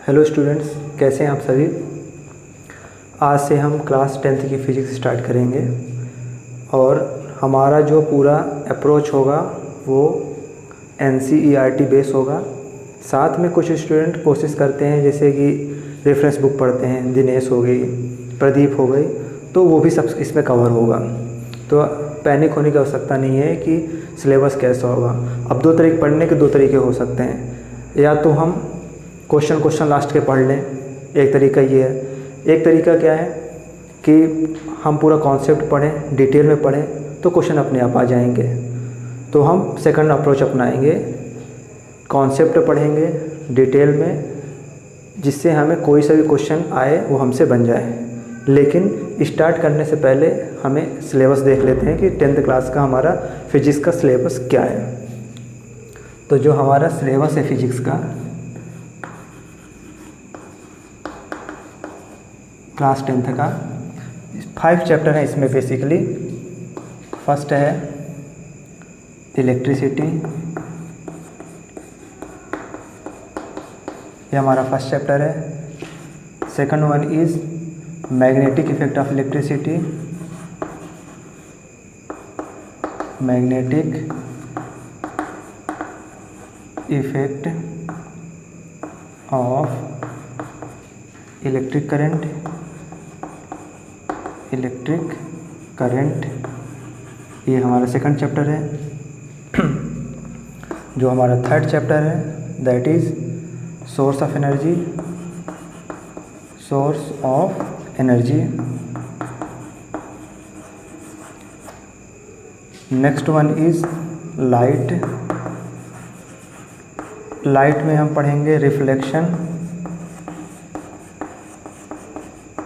Hello students, कैसे हैं आप सभी। आज से हम क्लास 10th की फ़िज़िक्स स्टार्ट करेंगे और हमारा जो पूरा अप्रोच होगा वो NCERT बेस होगा। साथ में कुछ स्टूडेंट कोशिश करते हैं जैसे कि रेफरेंस बुक पढ़ते हैं, दिनेश हो गई, प्रदीप हो गई, तो वो भी सब इसमें कवर होगा। तो पैनिक होने की आवश्यकता नहीं है कि सिलेबस कैसा होगा। अब दो तरीके पढ़ने के, दो तरीके हो सकते हैं। या तो हम क्वेश्चन लास्ट के पढ़ लें, एक तरीका ये है। एक तरीका क्या है कि हम पूरा कॉन्सेप्ट पढ़ें, डिटेल में पढ़ें, तो क्वेश्चन अपने आप आ जाएंगे। तो हम सेकंड अप्रोच अपनाएंगे, कॉन्सेप्ट पढ़ेंगे डिटेल में, जिससे हमें कोई सा भी क्वेश्चन आए वो हमसे बन जाए। लेकिन स्टार्ट करने से पहले हमें सिलेबस देख लेते हैं कि 10th क्लास का हमारा फिजिक्स का सिलेबस क्या है। तो जो हमारा सिलेबस है फिजिक्स का, क्लास 10th का 5 चैप्टर है इसमें बेसिकली। फर्स्ट है इलेक्ट्रिसिटी, ये हमारा फर्स्ट चैप्टर है। Second one is magnetic effect of electricity, magnetic effect of electric current, ये हमारा सेकंड चैप्टर है। जो हमारा थर्ड चैप्टर है that is source of energy, next one is light में हम पढ़ेंगे रिफ्लेक्शन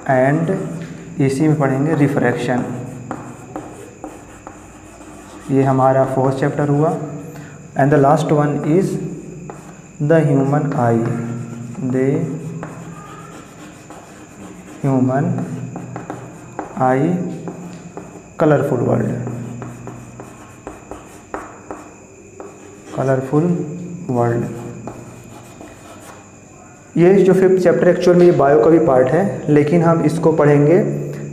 एंड इसी में पढ़ेंगे रिफ्रैक्शन। ये हमारा फोर्थ चैप्टर हुआ। And the last one is the human I, colourful world. ये जो फिफ्थ चैप्टर एक्चुअल में ये बायो का भी पार्ट है, लेकिन हम इसको पढ़ेंगे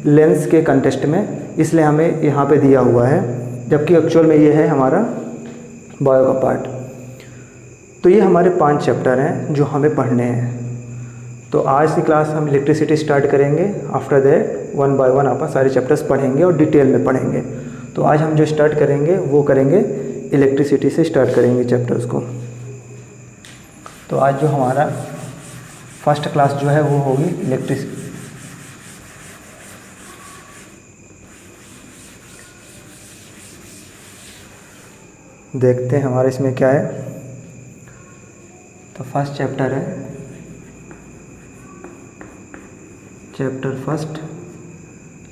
लेंस के कंटेस्ट में, इसलिए हमें यहाँ पे दिया हुआ है, जबकि एक्चुअल में ये है हमारा बायो का पार्ट। तो ये हमारे 5 चैप्टर हैं जो हमें पढ़ने हैं। तो आज की क्लास हम इलेक्ट्रिसिटी स्टार्ट करेंगे। आफ्टर दैट 1 बाय 1 अपन सारे चैप्टर्स पढ़ेंगे और डिटेल में पढ़ेंगे। तो आज हम जो स्टार्ट करेंगे वो करेंगे इलेक्ट्रिसिटी से स्टार्ट करेंगे चैप्टर्स को। तो आज जो हमारा फर्स्ट क्लास जो है वो होगी इलेक्ट्रिसिटी। देखते हैं हमारे इसमें क्या है। तो फर्स्ट चैप्टर है, चैप्टर फर्स्ट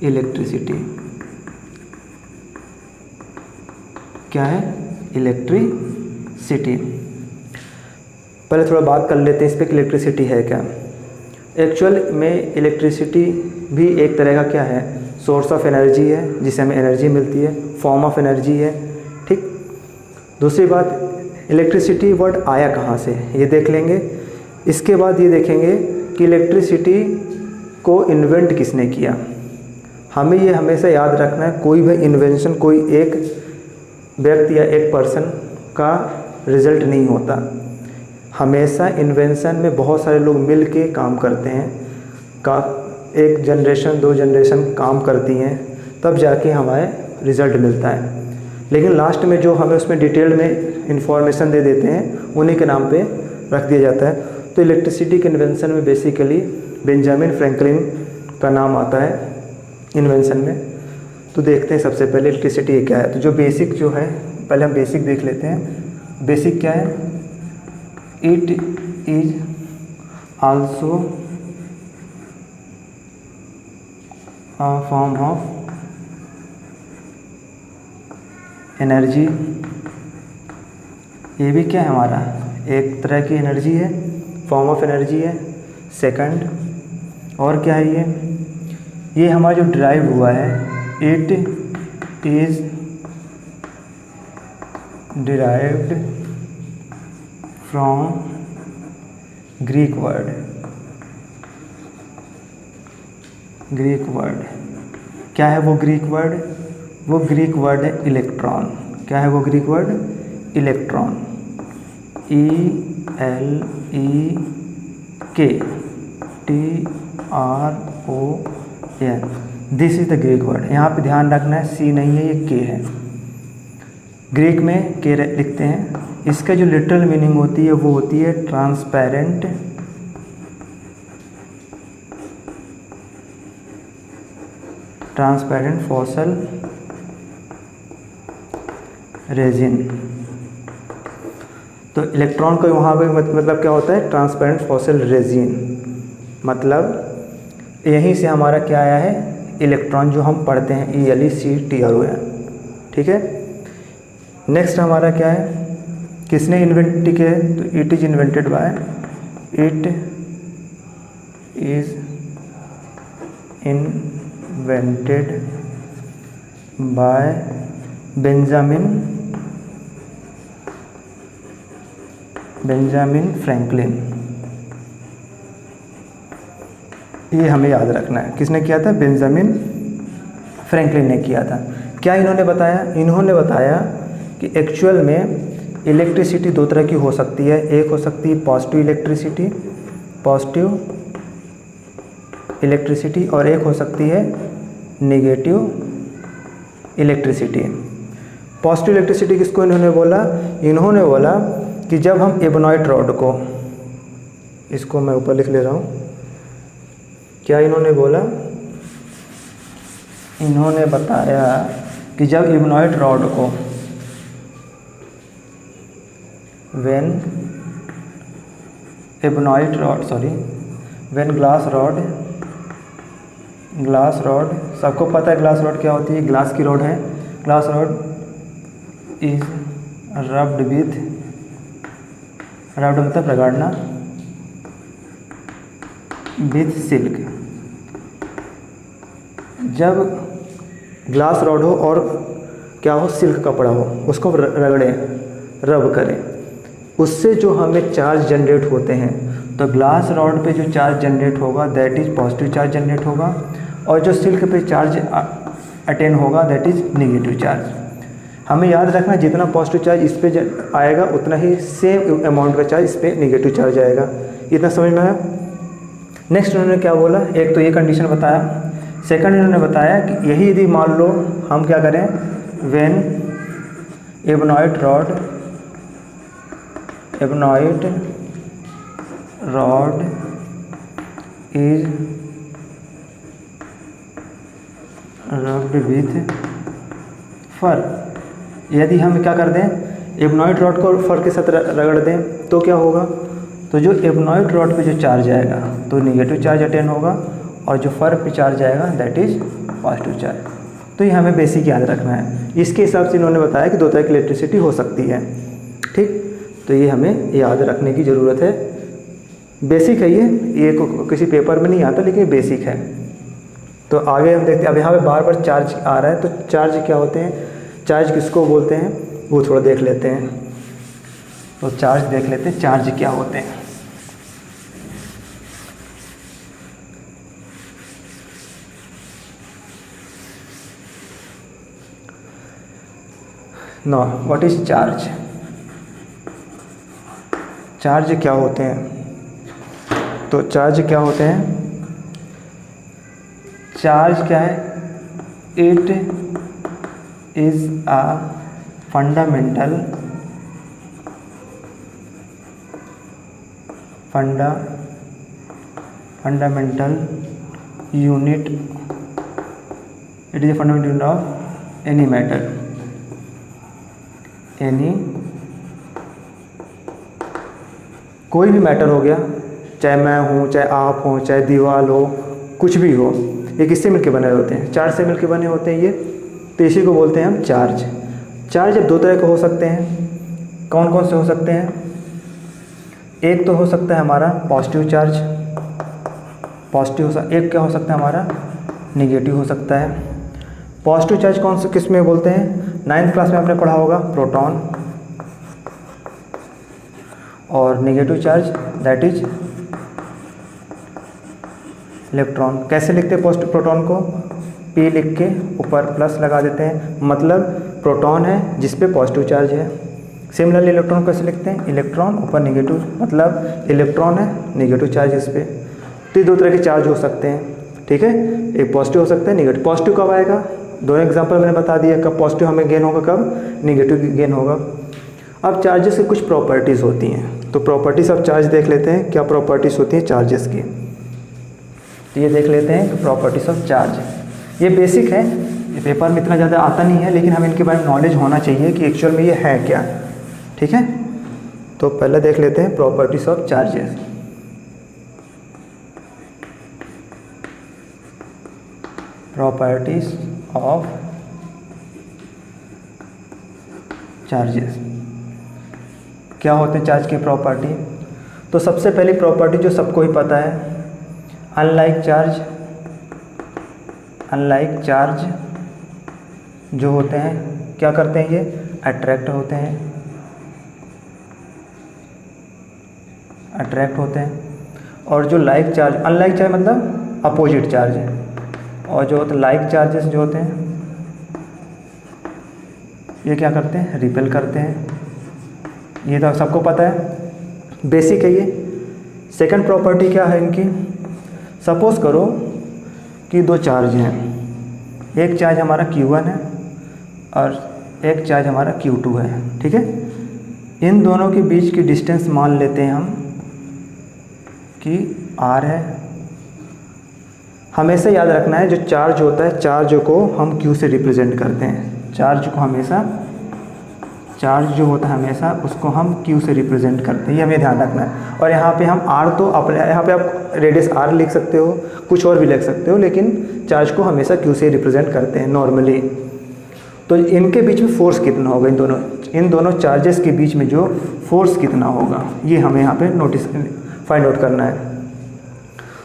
इलेक्ट्रिसिटी। क्या है? इलेक्ट्रिसिटी। पहले थोड़ा बात कर लेते हैं इस पर कि इलेक्ट्रिसिटी है क्या। एक्चुअल में इलेक्ट्रिसिटी भी एक तरह का क्या है, सोर्स ऑफ एनर्जी है, जिससे हमें एनर्जी मिलती है, फॉर्म ऑफ एनर्जी है। ठीक। दूसरी बात, इलेक्ट्रिसिटी वर्ड आया कहाँ से, ये देख लेंगे। इसके बाद ये देखेंगे कि इलेक्ट्रिसिटी को इन्वेंट किसने किया। हमें ये हमेशा याद रखना है, कोई भी इन्वेंशन कोई एक व्यक्ति या एक पर्सन का रिजल्ट नहीं होता। हमेशा इन्वेंशन में बहुत सारे लोग मिल के काम करते हैं, एक जनरेशन 2 जनरेशन काम करती हैं, तब जाके हमें रिज़ल्ट मिलता है। लेकिन लास्ट में जो हमें उसमें डिटेल में इंफॉर्मेशन दे देते हैं, उन्हीं के नाम पे रख दिया जाता है। तो इलेक्ट्रिसिटी के इन्वेंशन में बेसिकली बेंजामिन फ्रैंकलिन का नाम आता है इन्वेंशन में। तो देखते हैं सबसे पहले इलेक्ट्रिसिटी क्या है। तो जो बेसिक जो है, पहले हम बेसिक देख लेते हैं। बेसिक क्या है? It is also a form of energy. ये भी क्या है हमारा, एक तरह की एनर्जी है, फॉर्म ऑफ एनर्जी है। सेकंड, और क्या है ये हमारा जो ड्राइव हुआ है, it is derived from Greek word Greek word, क्या है वो ग्रीक वर्ड? वो ग्रीक वर्ड है इलेक्ट्रॉन। क्या है वो Greek word? Electron. ELEKTRON, this is the Greek word. यहाँ पे ध्यान रखना है, सी नहीं है, ये के है। ग्रीक में के लिखते हैं। इसका जो लिटरल मीनिंग होती है वो होती है ट्रांसपेरेंट फॉसल रेजिन। तो इलेक्ट्रॉन का वहाँ पे मतलब क्या होता है? Transparent fossil resin. मतलब यहीं से हमारा क्या आया है? इलेक्ट्रॉन जो हम पढ़ते हैं ELECTRON। ठीक है। नेक्स्ट हमारा क्या है? किसने इन्वेंट किया है? तो it is invented by Benjamin Franklin. ये हमें याद रखना है। किसने किया था? बेंजामिन फ्रैंकलिन ने किया था। क्या इन्होंने बताया? इन्होंने बताया कि एक्चुअल में इलेक्ट्रिसिटी दो तरह की हो सकती है। एक हो सकती है पॉजिटिव इलेक्ट्रिसिटी और एक हो सकती है नेगेटिव इलेक्ट्रिसिटी। पॉजिटिव इलेक्ट्रिसिटी किसको इन्होंने बोला? इन्होंने बोला कि जब हम एबोनॉइड रॉड को, इसको मैं ऊपर लिख ले रहा हूँ, क्या इन्होंने बोला? इन्होंने बताया कि जब एबोनॉइड रॉड को when ग्लास रॉड, सबको पता है ग्लास रॉड क्या होती है? ग्लास की रॉड है। ग्लास रॉड इज रब्ड मतलब रगड़ना, विथ सिल्क। जब ग्लास रॉड हो और क्या हो? सिल्क कपड़ा हो, उसको रगड़ें, रब करें, उससे जो हमें चार्ज जनरेट होते हैं, तो ग्लास रॉड पे जो चार्ज जनरेट होगा that is positive charge generate होगा, और जो सिल्क पे चार्ज अटेन होगा दैट इज़ नेगेटिव चार्ज। हमें याद रखना, जितना पॉजिटिव चार्ज इस पे आएगा उतना ही सेम अमाउंट का चार्ज इस पे नेगेटिव चार्ज आएगा। इतना समझ में आया? नेक्स्ट उन्होंने क्या बोला? एक तो ये कंडीशन बताया। सेकंड इन्होंने बताया कि यही यदि मान लो हम क्या करें, when ebonite rod is rubbed with fur, यदि हम क्या कर दें, एबोनॉइड रॉड को फर के साथ रगड़ दें तो क्या होगा? तो जो एबोनॉइड रॉड पे जो चार्ज आएगा तो नेगेटिव चार्ज अटेन होगा, और जो फर पे चार्ज आएगा दैट इज़ पॉजिटिव चार्ज। तो ये हमें बेसिक याद रखना है। इसके हिसाब से इन्होंने बताया कि दो तरह की इलेक्ट्रिसिटी हो सकती है। ठीक, तो ये हमें याद रखने की ज़रूरत है। बेसिक है ये किसी पेपर में नहीं आता, लेकिन बेसिक है। तो आगे हम देखते हैं। अब यहाँ पे बार बार चार्ज आ रहा है, तो चार्ज क्या होते हैं, चार्ज किसको बोलते हैं वो थोड़ा देख लेते हैं। तो चार्ज देख लेते हैं, चार्ज क्या होते हैं। Now, what is charge? Charge क्या होते हैं? तो चार्ज क्या होते हैं? चार्ज क्या है? It is a fundamental unit, it is a fundamental unit of any matter, कोई भी मैटर हो गया, चाहे मैं हूँ, चाहे आप हो, चाहे दीवार हो, कुछ भी हो, ये किससे मिलके बने होते हैं? चार्ज से मिलके बने होते हैं ये। तो इसी को बोलते हैं हम चार्ज। चार्ज दो तरह के हो सकते हैं। कौन कौन से हो सकते हैं? एक तो हो सकता है हमारा पॉजिटिव चार्ज, एक क्या हो सकता है हमारा निगेटिव हो सकता है। पॉजिटिव चार्ज कौन से किस में बोलते हैं? 9th क्लास में आपने पढ़ा होगा, प्रोटॉन। और negative charge that is electron. कैसे लिखते हैं पॉजिटिव प्रोटॉन को? P लिख के ऊपर प्लस लगा देते हैं, मतलब प्रोटॉन है जिस पे पॉजिटिव चार्ज है। सिमिलरली इलेक्ट्रॉन कैसे लिखते हैं? इलेक्ट्रॉन ऊपर नेगेटिव, मतलब इलेक्ट्रॉन है नेगेटिव चार्ज इस पे। तो ये दो तरह के चार्ज हो सकते हैं, ठीक है, एक पॉजिटिव हो सकता है निगेटिव। पॉजिटिव कब आएगा? दोनों एग्जांपल मैंने बता दिया, कब पॉजिटिव हमें गेन होगा, कब नेगेटिव गेन होगा। अब चार्जेस की कुछ प्रॉपर्टीज़ होती हैं, तो प्रॉपर्टीज़ ऑफ चार्ज देख लेते हैं, क्या प्रॉपर्टीज़ होती हैं चार्जेस की। तो ये देख लेते हैं कि प्रॉपर्टीज़ ऑफ चार्ज, ये बेसिक है, ये पेपर में इतना ज़्यादा आता नहीं है, लेकिन हमें इनके बारे में नॉलेज होना चाहिए कि एक्चुअल में ये है क्या, ठीक है। तो पहले देख लेते हैं properties of charges. Properties of charges, क्या होते हैं चार्ज की प्रॉपर्टी? तो सबसे पहली प्रॉपर्टी जो सबको ही पता है, अनलाइक चार्ज जो होते हैं क्या करते हैं, ये अट्रैक्ट होते हैं। और जो लाइक चार्ज, अनलाइक चार्ज मतलब अपोजिट चार्ज है, और जो होते लाइक चार्जेस जो होते हैं ये क्या करते हैं, रिपेल करते हैं। ये तो सबको पता है, बेसिक है ये। सेकंड प्रॉपर्टी क्या है इनकी? सपोज करो कि दो चार्ज हैं, एक चार्ज हमारा Q1 है और एक चार्ज हमारा Q2 है, ठीक है। इन दोनों के बीच की डिस्टेंस मान लेते हैं हम कि R है। हमेशा याद रखना है जो चार्ज होता है, चार्ज को हम Q से रिप्रेजेंट करते हैं। चार्ज जो होता है हमेशा उसको हम Q से रिप्रेजेंट करते हैं, ये हमें ध्यान रखना है। और यहाँ पे हम R तो अपने यहाँ पे आप रेडियस R लिख सकते हो, कुछ और भी लिख सकते हो, लेकिन चार्ज को हमेशा Q से रिप्रेजेंट करते हैं नॉर्मली। तो इनके बीच में फोर्स कितना होगा, इन दोनों चार्जेस के बीच में जो फोर्स कितना होगा, ये हमें यहाँ पे फाइंड आउट करना है।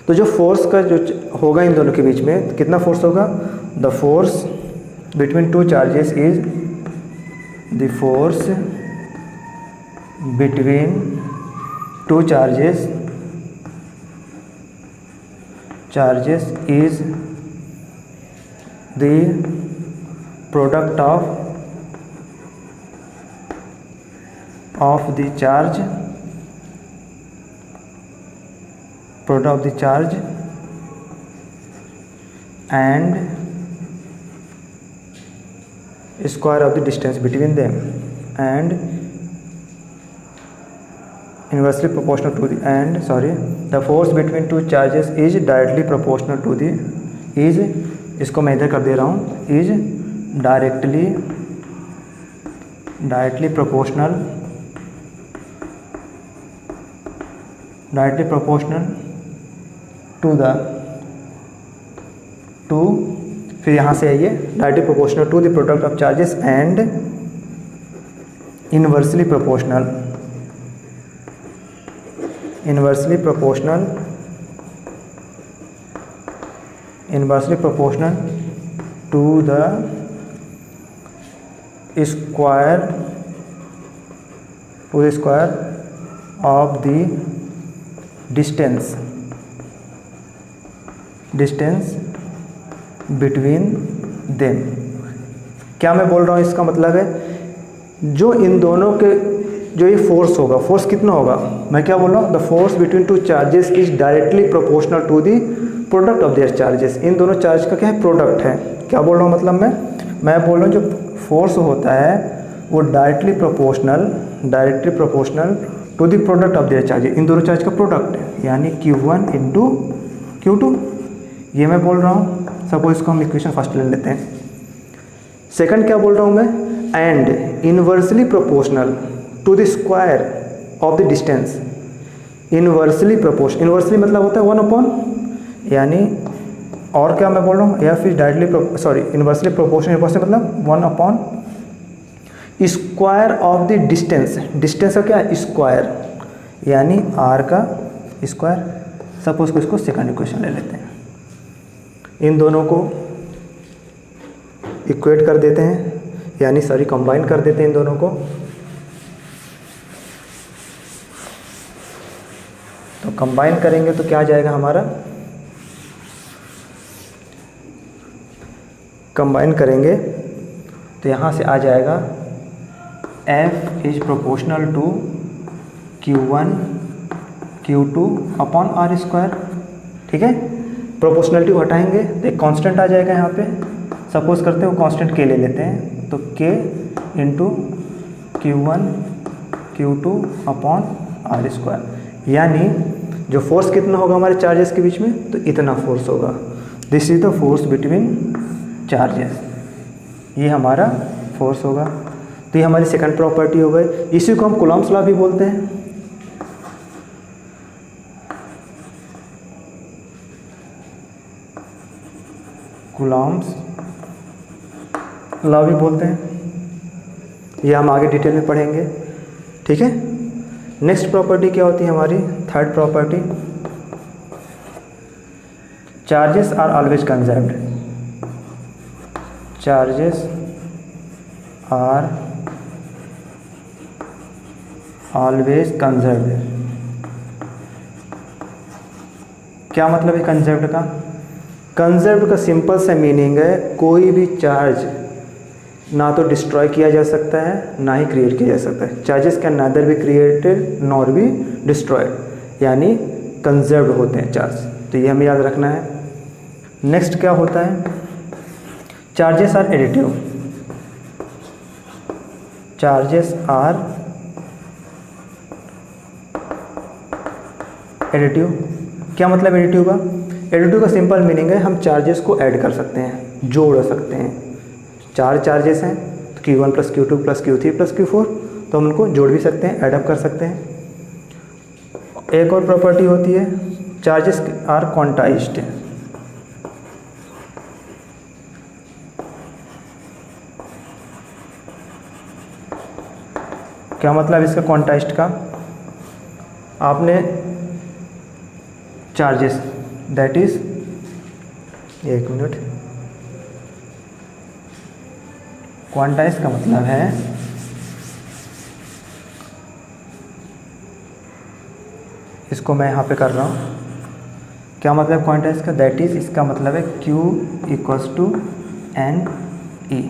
तो जो फोर्स का जो होगा इन दोनों के बीच में, कितना फोर्स होगा? The force between two charges is the force between two charges is the product of the charge and square of the distance between them and inversely proportional to the force between two charges is directly proportional to the इसको मैं इधर कर दे रहा हूँ, is directly proportional to फिर यहाँ से आइए, directly proportional to the product of charges and inversely proportional to the square of the distance between them. क्या मैं बोल रहा हूँ, इसका मतलब है जो इन दोनों के जो ये फोर्स होगा, फोर्स कितना होगा, मैं क्या बोल रहा हूँ, the force between two charges is directly proportional to the product of their charges. इन दोनों चार्ज का क्या है, प्रोडक्ट है। क्या बोल रहा हूँ, मतलब मैं बोल रहा हूँ जो फोर्स होता है वो directly proportional to the product of their charges, इन दोनों चार्ज का प्रोडक्ट है, यानी Q1 इंटू Q2, ये मैं बोल रहा हूँ। सपोज इसको हम इक्वेशन फर्स्ट ले लेते हैं। सेकंड क्या बोल रहा हूँ मैं, and inversely proportional to the square of the distance. Inversely inversely मतलब होता है 1/, यानी और क्या मैं बोल रहा हूँ, या फिर डायरेक्टली इनवर्सली प्रोपोर्शनल मतलब 1/, स्क्वायर ऑफ द डिस्टेंस का क्या है, स्क्वायर, यानी R का स्क्वायर। सपोज को इसको सेकंड इक्वेशन ले लेते हैं, इन दोनों को इक्वेट कर देते हैं, यानी कंबाइन कर देते हैं इन दोनों को। तो कंबाइन करेंगे तो क्या आ जाएगा हमारा, कंबाइन करेंगे तो यहाँ से आ जाएगा F is proportional to Q1 Q2 upon R square. ठीक है, प्रोपोर्शनलिटी को हटाएंगे तो एक कांस्टेंट आ जाएगा यहाँ पे। सपोज करते हैं वो कांस्टेंट K ले लेते हैं, तो K into Q1 Q2 upon R square, यानी जो फोर्स कितना होगा हमारे चार्जेस के बीच में, तो इतना फोर्स होगा। This is the force between charges, ये हमारा फोर्स होगा। तो ये हमारी सेकंड प्रॉपर्टी हो गई। इसी को हम कूलॉम्स लॉ भी बोलते हैं। कूलॉम्स लॉ भी बोलते हैं, ये हम आगे डिटेल में पढ़ेंगे। ठीक है, नेक्स्ट प्रॉपर्टी क्या होती है हमारी, third property, charges are always conserved. Charges are always conserved. क्या मतलब है कंजर्व्ड का? कंजर्व्ड का सिंपल सा मीनिंग है कोई भी चार्ज ना तो डिस्ट्रॉय किया जा सकता है ना ही क्रिएट किया जा सकता है। Charges can neither be created nor be destroyed, यानी कंजर्व्ड होते हैं चार्ज। तो ये हमें याद रखना है। नेक्स्ट क्या होता है, charges are additive. Charges are additive. क्या मतलब एडिटिव का? एडिटिव का सिंपल मीनिंग है हम चार्जेस को ऐड कर सकते हैं, जोड़ सकते हैं। चार चार्जेस हैं तो Q1 plus Q2 plus Q3 plus Q4, तो हम उनको जोड़ भी सकते हैं, ऐडअप कर सकते हैं। एक और प्रॉपर्टी होती है, चार्जेस आर क्वांटाइज्ड। क्या मतलब इसका क्वांटाइज्ड का? आपने चार्जेस दैट इज, एक मिनट, क्वांटाइज का मतलब है इसको मैं यहाँ पे कर रहा हूँ। क्या मतलब क्वांटाइज का? दैट इज, इसका मतलब है Q equals to N E।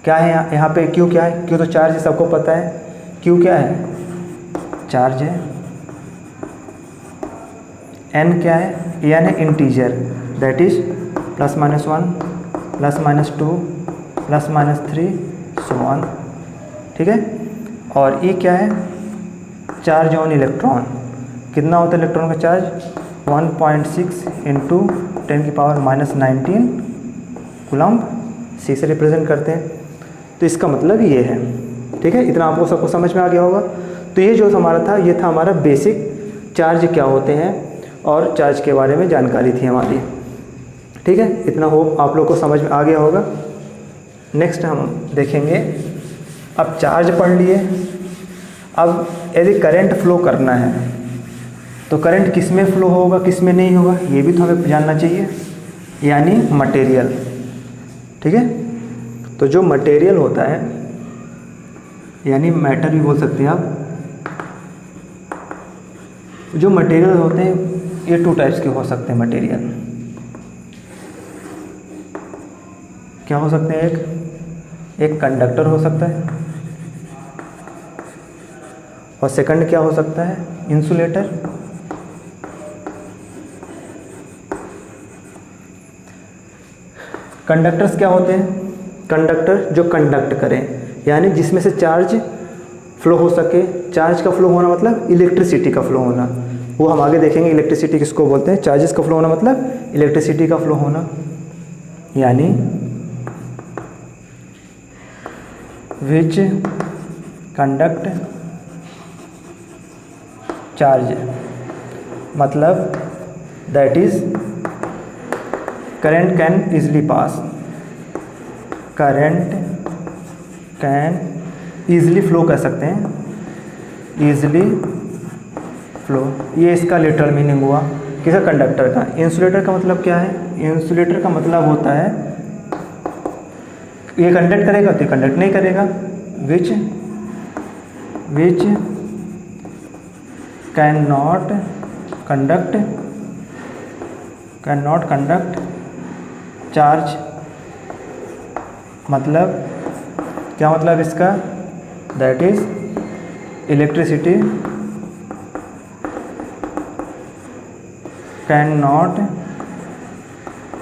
क्या है यहाँ पे Q क्या है? Q तो चार्ज है, सबको पता है। Q क्या है? चार्ज है। N क्या है? N है integer, that is +-1 +-2 +-3 so on. ठीक है, और E क्या है? Charge on electron. कितना होता है इलेक्ट्रॉन का चार्ज? 1.6 into 10⁻⁻19 coulomb. C से रिप्रेजेंट करते हैं। तो इसका मतलब ये है। ठीक है, इतना आपको सबको समझ में आ गया होगा। तो ये जो हमारा था, ये था हमारा बेसिक चार्ज क्या होते हैं और चार्ज के बारे में जानकारी थी हमारी। ठीक है, इतना हो आप लोग को समझ में आ गया होगा। नेक्स्ट हम देखेंगे, अब चार्ज पढ़ लिए, अब यदि करंट फ्लो करना है तो करंट किस में फ्लो होगा किस में नहीं होगा, ये भी तो हमें जानना चाहिए, यानी मटेरियल। ठीक है, तो जो मटेरियल होता है, यानी मैटर भी बोल सकते हैं आप, जो मटेरियल होते हैं ये 2 टाइप्स के हो सकते हैं। मटेरियल क्या हो सकते हैं? एक कंडक्टर हो सकता है, और सेकंड क्या हो सकता है? इंसुलेटर। कंडक्टर्स क्या होते हैं? कंडक्टर जो कंडक्ट करें, यानी जिसमें से चार्ज फ्लो हो सके। चार्ज का फ्लो होना मतलब इलेक्ट्रिसिटी का फ्लो होना, वो हम आगे देखेंगे इलेक्ट्रिसिटी किसको बोलते हैं। चार्जेस का फ्लो होना मतलब इलेक्ट्रिसिटी का फ्लो होना, यानी विच कंडक्ट चार्ज, मतलब that is current can easily pass, current can easily flow कर सकते हैं, ईज़िली फ्लो। ये इसका लिटरल मीनिंग हुआ किसका? कंडक्टर का। इंसुलेटर का मतलब क्या है? इंसुलेटर का मतलब होता है ये कंडक्ट करेगा तो कंडक्ट नहीं करेगा। Which can not conduct, can not conduct charge, मतलब क्या मतलब इसका, that is electricity can not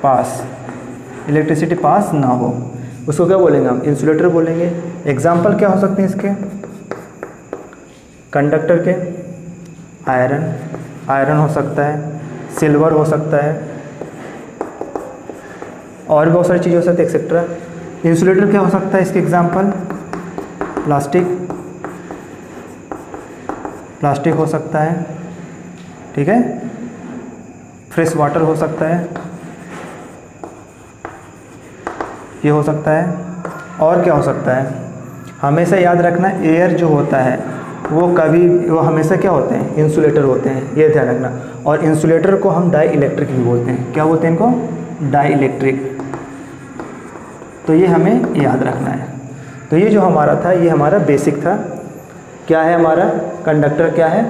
pass, electricity pass ना हो, उसको क्या बोलेंगे हम, इंसुलेटर बोलेंगे। एग्जाम्पल क्या हो सकते हैं इसके, कंडक्टर के, आयरन, आयरन हो सकता है, सिल्वर हो सकता है, और भी बहुत सारी चीज़ें हो सकती है एक्सेट्रा। इंसुलेटर क्या हो सकता है इसके एग्जाम्पल, प्लास्टिक, प्लास्टिक हो सकता है, ठीक है, फ्रेश वाटर हो सकता है, ये हो सकता है। और क्या हो सकता है, हमेशा याद रखना एयर जो होता है वो हमेशा क्या होते हैं, इंसुलेटर होते हैं, ये ध्यान रखना। और इंसुलेटर को हम डाई इलेक्ट्रिक भी बोलते हैं, क्या बोलते हैं इनको, डाई इलेक्ट्रिक। तो ये हमें याद रखना है। तो ये जो हमारा था ये हमारा बेसिक था, क्या है हमारा, कंडक्टर क्या है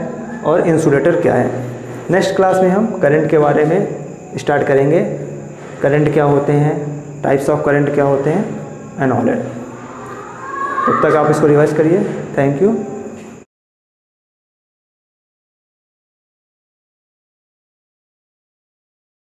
और इंसुलेटर क्या है। नेक्स्ट क्लास में हम करंट के बारे में स्टार्ट करेंगे, करंट क्या होते हैं, टाइप्स ऑफ करंट क्या होते हैं एंड ऑल दैट। तब तक आप इसको रिवाइज करिए। Thank you.